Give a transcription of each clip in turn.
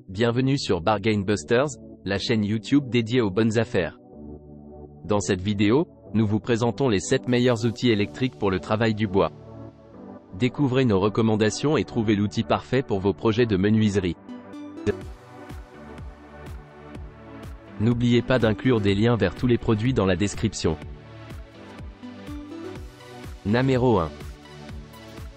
Bienvenue sur Bargain Busters, la chaîne YouTube dédiée aux bonnes affaires. Dans cette vidéo, nous vous présentons les 7 meilleurs outils électriques pour le travail du bois. Découvrez nos recommandations et trouvez l'outil parfait pour vos projets de menuiserie. N'oubliez pas d'inclure des liens vers tous les produits dans la description. Numéro 1.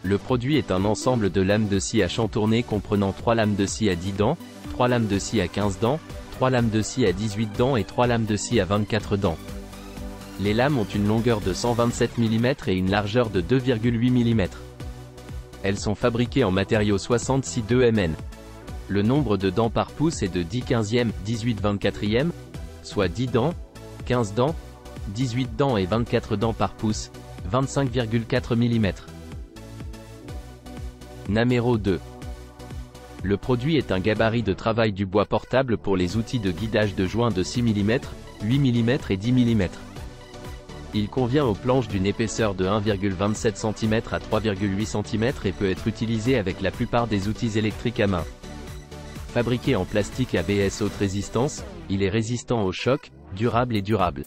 Le produit est un ensemble de lames de scie à chantourner comprenant 3 lames de scie à 10 dents, 3 lames de scie à 15 dents, 3 lames de scie à 18 dents et 3 lames de scie à 24 dents. Les lames ont une longueur de 127 mm et une largeur de 2,8 mm. Elles sont fabriquées en matériaux 66 Mn. Le nombre de dents par pouce est de 10 15e, 18 24e, soit 10 dents, 15 dents, 18 dents et 24 dents par pouce, 25,4 mm. Numéro 2. Le produit est un gabarit de travail du bois portable pour les outils de guidage de joints de 6 mm, 8 mm et 10 mm. Il convient aux planches d'une épaisseur de 1,27 cm à 3,8 cm et peut être utilisé avec la plupart des outils électriques à main. Fabriqué en plastique ABS haute résistance, il est résistant aux chocs, durable et durable.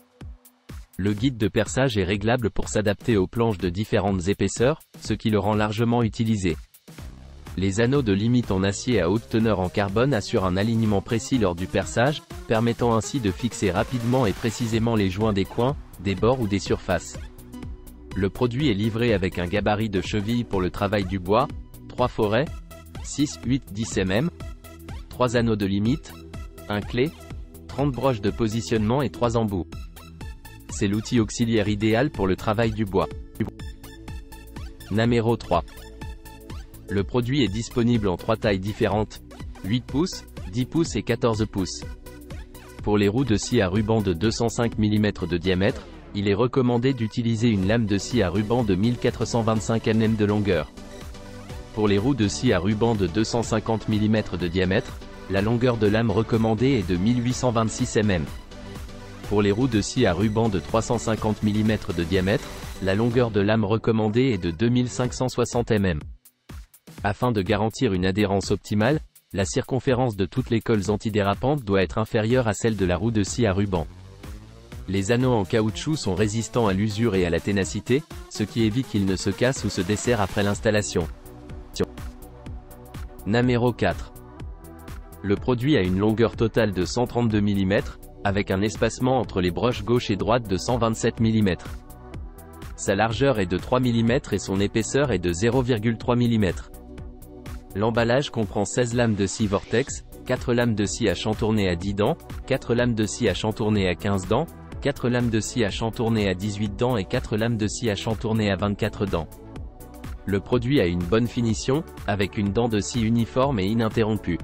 Le guide de perçage est réglable pour s'adapter aux planches de différentes épaisseurs, ce qui le rend largement utilisé. Les anneaux de limite en acier à haute teneur en carbone assurent un alignement précis lors du perçage, permettant ainsi de fixer rapidement et précisément les joints des coins, des bords ou des surfaces. Le produit est livré avec un gabarit de cheville pour le travail du bois, 3 forêts, 6, 8, 10 mm, 3 anneaux de limite, 1 clé, 30 broches de positionnement et 3 embouts. C'est l'outil auxiliaire idéal pour le travail du bois. Numéro 3. Le produit est disponible en 3 tailles différentes, 8 pouces, 10 pouces et 14 pouces. Pour les roues de scie à ruban de 205 mm de diamètre, il est recommandé d'utiliser une lame de scie à ruban de 1425 mm de longueur. Pour les roues de scie à ruban de 250 mm de diamètre, la longueur de lame recommandée est de 1826 mm. Pour les roues de scie à ruban de 350 mm de diamètre, la longueur de lame recommandée est de 2560 mm. Afin de garantir une adhérence optimale, la circonférence de toutes les cols antidérapantes doit être inférieure à celle de la roue de scie à ruban. Les anneaux en caoutchouc sont résistants à l'usure et à la ténacité, ce qui évite qu'ils ne se cassent ou se desserrent après l'installation. Numéro 4. Le produit a une longueur totale de 132 mm, avec un espacement entre les broches gauche et droite de 127 mm. Sa largeur est de 3 mm et son épaisseur est de 0,3 mm. L'emballage comprend 16 lames de scie Vortex, 4 lames de scie à chantourner à 10 dents, 4 lames de scie à chantourner à 15 dents, 4 lames de scie à chantourner à 18 dents et 4 lames de scie à chantourner à 24 dents. Le produit a une bonne finition, avec une dent de scie uniforme et ininterrompue.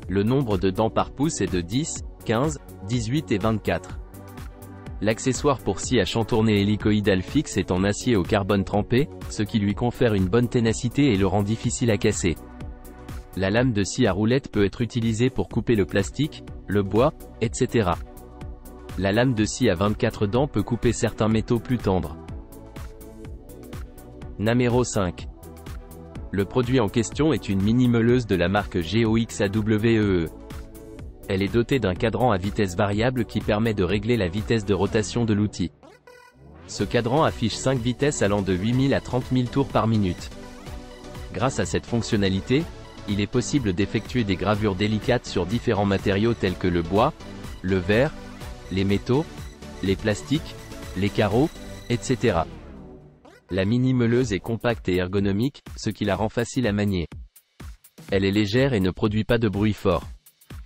Le nombre de dents par pouce est de 10, 15, 18 et 24. L'accessoire pour scie à chantourner hélicoïdale fixe est en acier au carbone trempé, ce qui lui confère une bonne ténacité et le rend difficile à casser. La lame de scie à roulette peut être utilisée pour couper le plastique, le bois, etc. La lame de scie à 24 dents peut couper certains métaux plus tendres. Numéro 5. Le produit en question est une mini-meuleuse de la marque GOXAWEE. Elle est dotée d'un cadran à vitesse variable qui permet de régler la vitesse de rotation de l'outil. Ce cadran affiche 5 vitesses allant de 8000 à 30 000 tours par minute. Grâce à cette fonctionnalité, il est possible d'effectuer des gravures délicates sur différents matériaux tels que le bois, le verre, les métaux, les plastiques, les carreaux, etc. La mini-meuleuse est compacte et ergonomique, ce qui la rend facile à manier. Elle est légère et ne produit pas de bruit fort.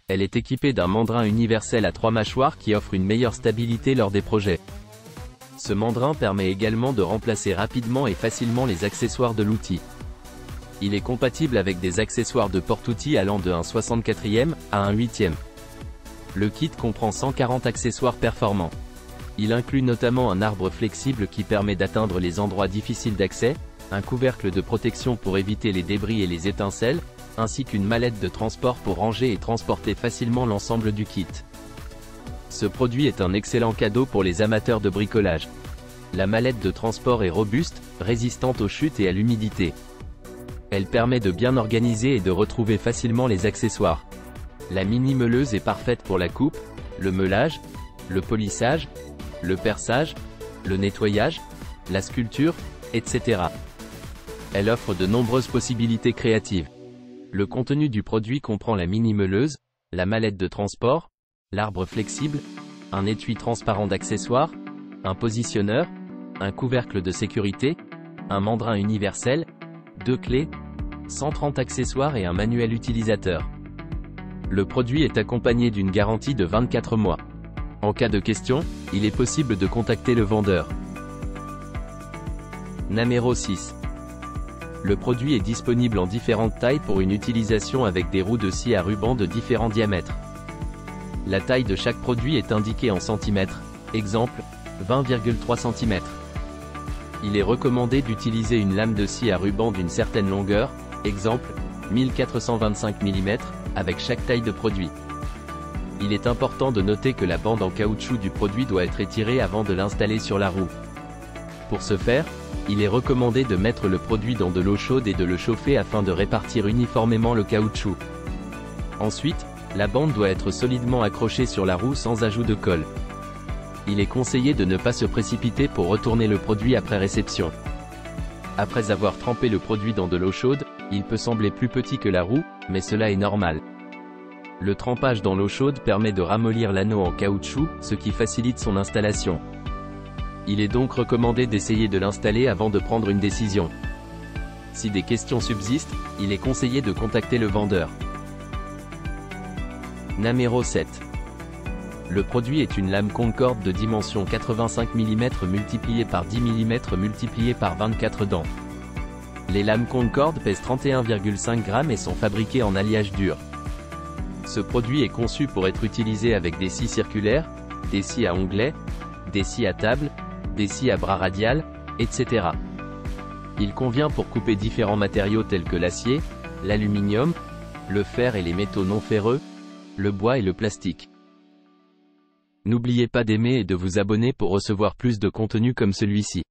Elle est équipée d'un mandrin universel à 3 mâchoires qui offre une meilleure stabilité lors des projets. Ce mandrin permet également de remplacer rapidement et facilement les accessoires de l'outil. Il est compatible avec des accessoires de porte-outils allant de 1/64e à 1/8e. Le kit comprend 140 accessoires performants. Il inclut notamment un arbre flexible qui permet d'atteindre les endroits difficiles d'accès, un couvercle de protection pour éviter les débris et les étincelles, ainsi qu'une mallette de transport pour ranger et transporter facilement l'ensemble du kit. Ce produit est un excellent cadeau pour les amateurs de bricolage. La mallette de transport est robuste, résistante aux chutes et à l'humidité. Elle permet de bien organiser et de retrouver facilement les accessoires. La mini-meuleuse est parfaite pour la coupe, le meulage, le polissage, le perçage, le nettoyage, la sculpture, etc. Elle offre de nombreuses possibilités créatives. Le contenu du produit comprend la mini-meuleuse, la mallette de transport, l'arbre flexible, un étui transparent d'accessoires, un positionneur, un couvercle de sécurité, un mandrin universel, 2 clés, 130 accessoires et un manuel utilisateur. Le produit est accompagné d'une garantie de 24 mois. En cas de question, il est possible de contacter le vendeur. Numéro 6. Le produit est disponible en différentes tailles pour une utilisation avec des roues de scie à ruban de différents diamètres. La taille de chaque produit est indiquée en centimètres, exemple, 20,3 cm. Il est recommandé d'utiliser une lame de scie à ruban d'une certaine longueur, exemple, 1425 mm, avec chaque taille de produit. Il est important de noter que la bande en caoutchouc du produit doit être étirée avant de l'installer sur la roue. Pour ce faire, il est recommandé de mettre le produit dans de l'eau chaude et de le chauffer afin de répartir uniformément le caoutchouc. Ensuite, la bande doit être solidement accrochée sur la roue sans ajout de colle. Il est conseillé de ne pas se précipiter pour retourner le produit après réception. Après avoir trempé le produit dans de l'eau chaude, il peut sembler plus petit que la roue, mais cela est normal. Le trempage dans l'eau chaude permet de ramollir l'anneau en caoutchouc, ce qui facilite son installation. Il est donc recommandé d'essayer de l'installer avant de prendre une décision. Si des questions subsistent, il est conseillé de contacter le vendeur. Numéro 7. Le produit est une lame Concorde de dimension 85 mm multipliée par 10 mm multipliée par 24 dents. Les lames Concorde pèsent 31,5 g et sont fabriquées en alliage dur. Ce produit est conçu pour être utilisé avec des scies circulaires, des scies à onglets, des scies à table, des scies à bras radial, etc. Il convient pour couper différents matériaux tels que l'acier, l'aluminium, le fer et les métaux non ferreux, le bois et le plastique. N'oubliez pas d'aimer et de vous abonner pour recevoir plus de contenu comme celui-ci.